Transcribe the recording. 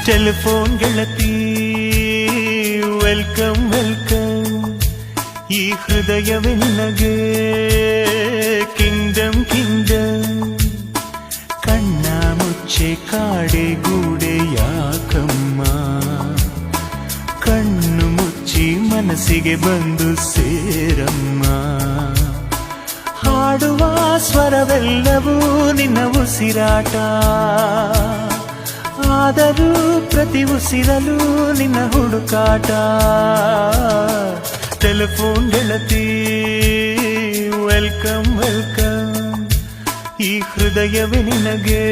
Telephone ಗೆಳತಿ welcome welcome, ಈ ಹೃದಯವೇ ನಿನಗೆ ಕಿಂಗ್ಡಮ್ ಕಿಂಗ್ಡಮ್. ಕಣ್ಣ ಮುಚ್ಚೆ ಕಾಡೆ ಗೂಡೆ ಯಾಕಮ್ಮ, ಕಣ್ಣು ಮುಚ್ಚಿ ಮನಸ್ಸಿಗೆ ಬಂದು ಸೇರಮ್ಮ. ಹಾಡುವ ಸ್ವರವೆಲ್ಲವೂ ನಿನ್ನ ಉಸಿರಾಟ, ಆದರೂ ಪ್ರತಿ ಉಸಿರಲು ನಿನ್ನ ಹುಡುಕಾಟ. ಟೆಲಿಫೋನ್ ಗೆಳತಿ ವೆಲ್ಕಮ್ ವೆಲ್ಕಮ್, ಈ ಹೃದಯವೇ ನಿನಗೆ